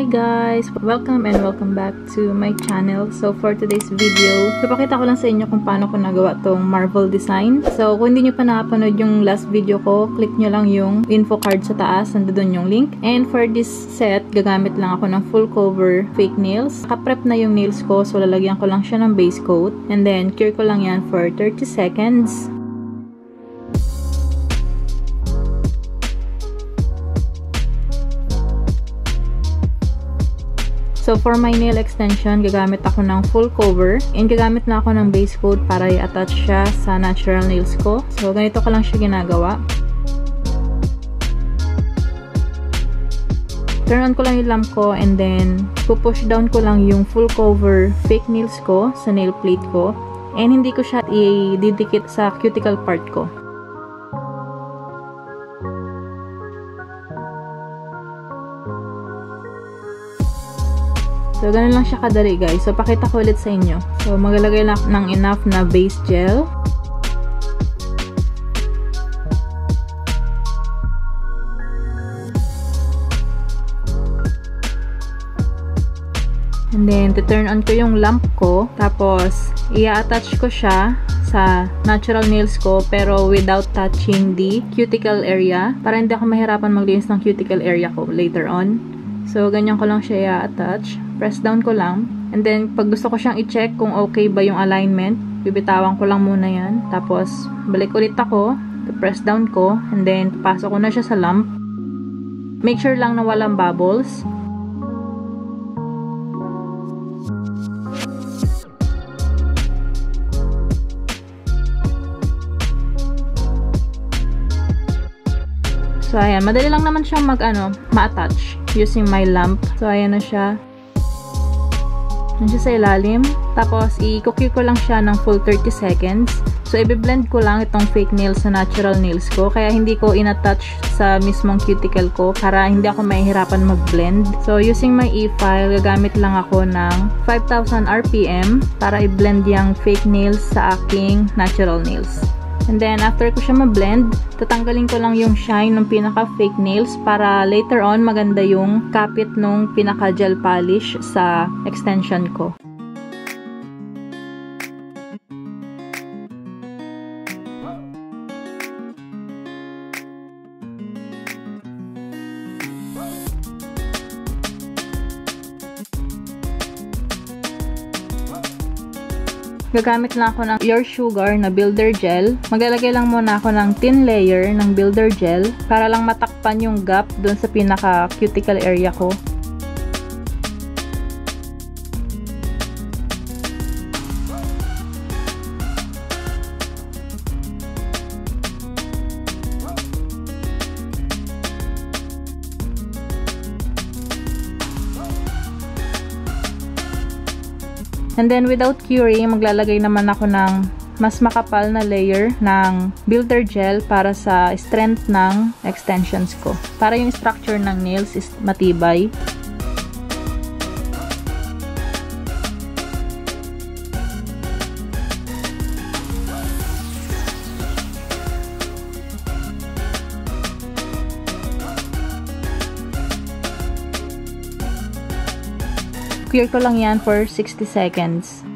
Hi guys! Welcome back to my channel. So for today's video, papakita ko lang sa inyo kung paano ko nagawa tong marble design. So kung hindi nyo pa nakapanood yung last video ko, click nyo lang yung info card sa taas, nandun yung link. And for this set, gagamit lang ako ng full cover fake nails. Naka-prep na yung nails ko, so lalagyan ko lang siya ng base coat. And then cure ko lang yan for 30 seconds. So, for my nail extension, gagamit ako ng full cover. And gagamit na ako ng base coat para i-attach siya sa natural nails ko. So, ganito ko lang siya ginagawa. Turn on ko lang yung lamp ko and then push down ko lang yung full cover fake nails ko sa nail plate ko. And hindi ko siya i-didikit sa cuticle part ko. So, ganun lang siya kadali guys. So, pakita ko ulit sa inyo. So, maglalagay lang ng enough na base gel. And then, turn on ko yung lamp ko. Tapos, i-attach ko siya sa natural nails ko pero without touching the cuticle area. Para hindi ako mahirapan maglinis ng cuticle area ko later on. So, ganyan ko lang siya i-attach. Press down ko lang. And then, pag gusto ko siyang i-check kung okay ba yung alignment, bibitawan ko lang muna yan. Tapos, balik ulit ako. Press down ko. And then, pasok ko na siya sa lamp. Make sure lang na walang bubbles. So, ayan. Madali lang naman siyang ma-attach using my lamp. So, ayan na siya. Nandiyan sa ilalim. Tapos, i-cookie ko lang siya ng full 30 seconds. So, i-blend ko lang itong fake nails sa natural nails ko. Kaya, hindi ko in-attach sa mismong cuticle ko para hindi ako mahihirapan mag-blend. So, using my e-file, gagamit lang ako ng 5,000 RPM para i-blend yung fake nails sa aking natural nails. And then, after ko siya ma-blend, tatanggalin ko lang yung shine ng pinaka-fake nails para later on maganda yung kapit nung pinaka-gel polish sa extension ko. Gagamit lang ako ng Pure Sugar na builder gel. Maglalagay lang muna ako ng thin layer ng builder gel para lang matakpan yung gap dun sa pinaka-cuticle area ko. And then, without curing, maglalagay naman ako ng mas makapal na layer ng builder gel para sa strength ng extensions ko. Para yung structure ng nails is matibay. Cure ko lang yan for 60 seconds.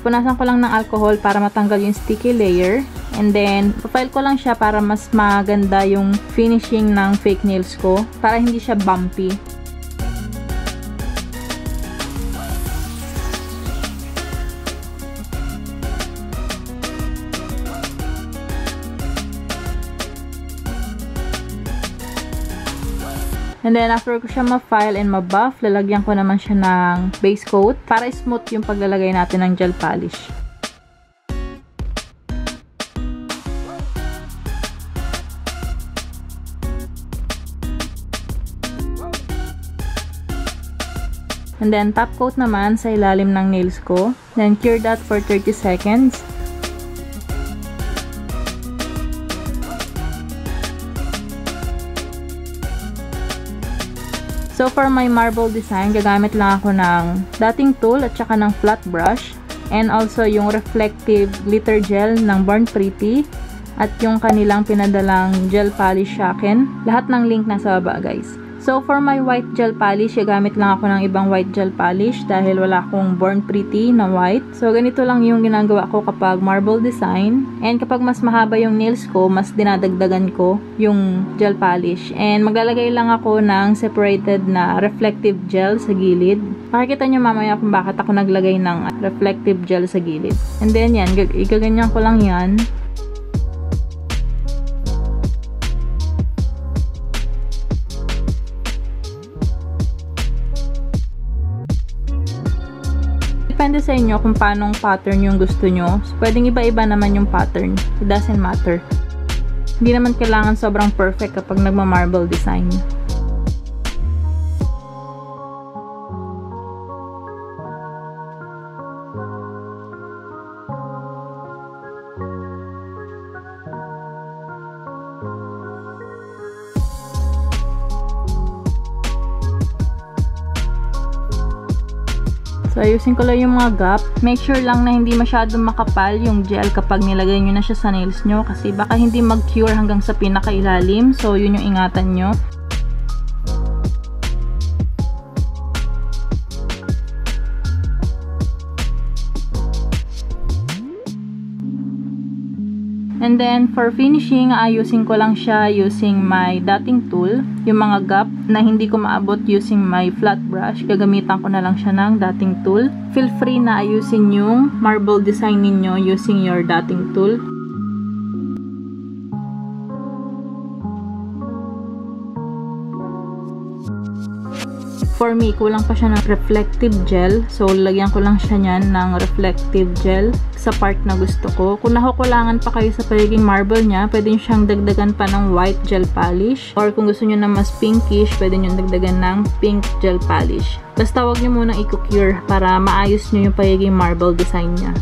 Punasan ko lang ng alcohol para matanggal yung sticky layer. And then, file ko lang siya para mas maganda yung finishing ng fake nails ko. Para hindi siya bumpy. And then, after ko siya ma-file and ma-buff, lalagyan ko naman siya ng base coat para smooth yung paglalagay natin ng gel polish. And then, top coat naman sa ilalim ng nails ko. Then, cure that for 30 seconds. So, for my marble design, gagamit lang ako ng dotting tool at saka ng flat brush. And also, yung reflective glitter gel ng Born Pretty. At yung kanilang pinadalang gel polish sa akin. Lahat ng link nasa baba, guys. So, for my white gel polish, gagamit lang ako ng ibang white gel polish dahil wala akong Born Pretty na white. So, ganito lang yung ginagawa ko kapag marble design. And kapag mas mahaba yung nails ko, mas dinadagdagan ko yung gel polish. And maglalagay lang ako ng separated na reflective gel sa gilid. Makikita nyo mamaya kung bakit ako naglagay ng reflective gel sa gilid. And then yan, igaganyan ko lang yan. Depende sa inyo kung paanong pattern yung gusto nyo. So, pwedeng iba-iba naman yung pattern. It doesn't matter. Hindi naman kailangan sobrang perfect kapag nagma-marble design. So, ayusin ko lang yung mga gap. Make sure lang na hindi masyadong makapal yung gel kapag nilagay nyo na siya sa nails nyo. Kasi baka hindi mag-cure hanggang sa pinakailalim. So, yun yung ingatan nyo. And then, for finishing, ayusin ko lang siya using my dotting tool. Yung mga gap na hindi ko maabot using my flat brush, gagamitan ko na lang siya ng dotting tool. Feel free na ayusin yung marble design ninyo using your dotting tool. For me, kulang pa siya ng reflective gel. So, lagyan ko lang siya niyan ng reflective gel sa part na gusto ko. Kung nakukulangan pa kayo sa pagiging marble niya, pwede nyo siyang dagdagan pa ng white gel polish. Or kung gusto nyo na mas pinkish, pwede nyo dagdagan ng pink gel polish. Basta wag nyo munang i-cure para maayos nyo yung pagiging marble design niya.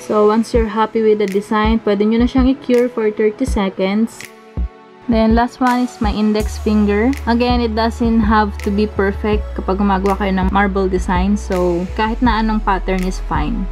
So, once you're happy with the design, pwede nyo na siyang i-cure for 30 seconds. Then, last one is my index finger. Again, it doesn't have to be perfect kapag gumagawa kayo ng marble design. So, kahit na anong pattern is fine.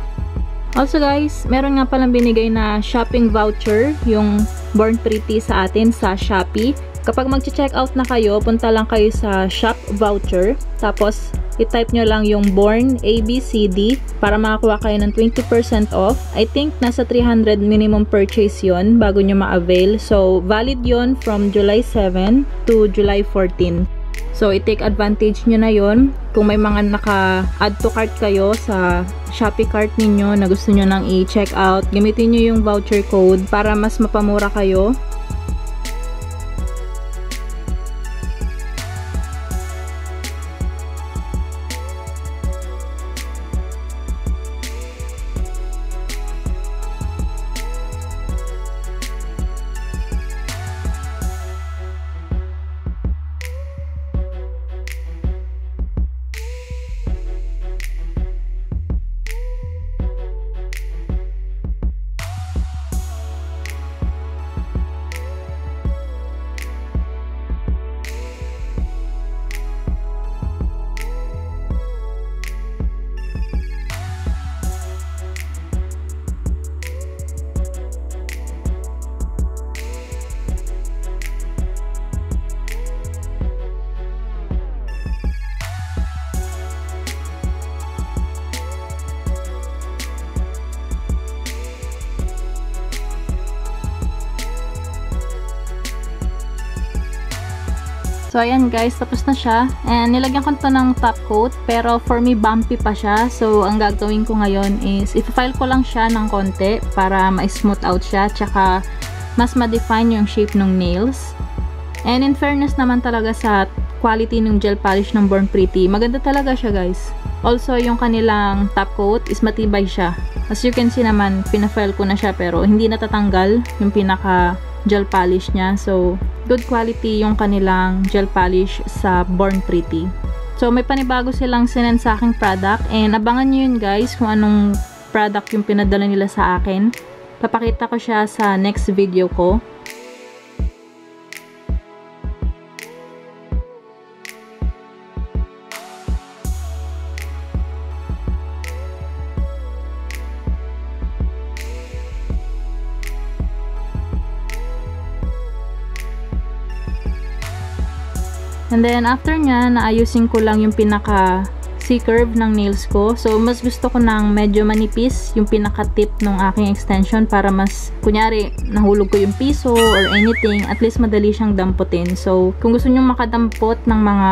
Also guys, meron nga palang binigay na shopping voucher yung Born Pretty sa atin sa Shopee. Kapag mag-check out na kayo, punta lang kayo sa shop voucher. Tapos, i-type nyo lang yung Born ABCD para makakuha kayo ng 20% off. I think nasa 300 minimum purchase yon bago nyo ma-avail. So, valid yon from July 7 to July 14. So, i-take advantage nyo na yon. Kung may mga naka-add to cart kayo sa Shopee cart ninyo na gusto nyo nang i-check out, gamitin nyo yung voucher code para mas mapamura kayo. So, ayan guys, tapos na siya. And nilagyan ko to ng top coat, pero for me, bumpy pa siya. So, ang gagawin ko ngayon is, i-file ko lang siya ng konti para ma-smooth out siya, tsaka mas ma-define yung shape ng nails. And in fairness naman talaga sa quality ng gel polish ng Born Pretty, maganda talaga siya guys. Also, yung kanilang top coat is matibay siya. As you can see naman, pina-file ko na siya pero hindi natatanggal yung pinaka gel polish niya. So, good quality yung kanilang gel polish sa Born Pretty. So, may panibago silang sinend sa aking product. And abangan nyo yun guys kung anong product yung pinadala nila sa akin. Papakita ko siya sa next video ko. And then, after nya, naayusin ko lang yung pinaka C-curve ng nails ko. So, mas gusto ko ng medyo manipis yung pinaka-tip ng aking extension para mas, kunyari, nahulog ko yung piso or anything, at least madali siyang damputin. So, kung gusto nyo makadampot ng mga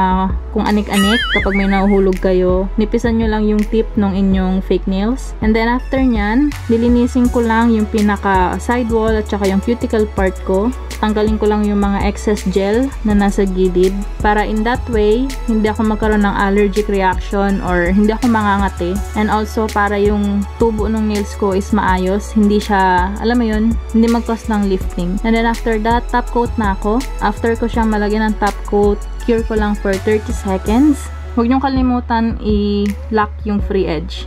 kung anik-anik kapag may nahuhulog kayo, nipisan nyo lang yung tip ng inyong fake nails. And then, after nyan, lilinisin ko lang yung pinaka-sidewall at saka yung cuticle part ko. Tanggalin ko lang yung mga excess gel na nasa gilid para in that way, hindi ako magkaroon ng allergic reaction or hindi ako mangangati. And also, para yung tubo ng nails ko is maayos. Hindi siya, alam mo yun, hindi mag-cause ng lifting. And then after that, top coat na ako. After ko siyang malagyan ng top coat, cure ko lang for 30 seconds. Huwag niyong kalimutan i-lock yung free edge.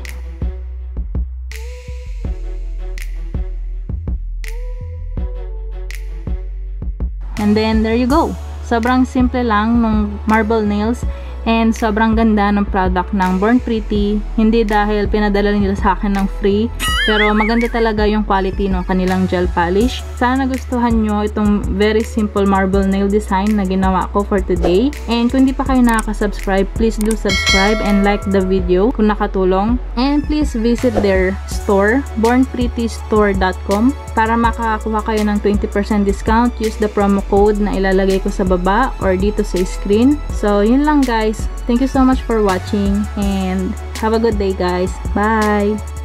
And then, there you go. Sobrang simple lang ng marble nails and sobrang ganda ng product ng Born Pretty. Hindi dahil pinadala nila sa akin ng free, pero maganda talaga yung quality ng kanilang gel polish. Sana nagustuhan nyo itong very simple marble nail design na ginawa ko for today. And kung di pa kayo nakaka-subscribe, please do subscribe and like the video kung nakatulong. And please visit their store, bornprettystore.com, para makakakuha kayo ng 20% discount. Use the promo code na ilalagay ko sa baba or dito sa screen. So, yun lang guys. Thank you so much for watching and have a good day guys. Bye!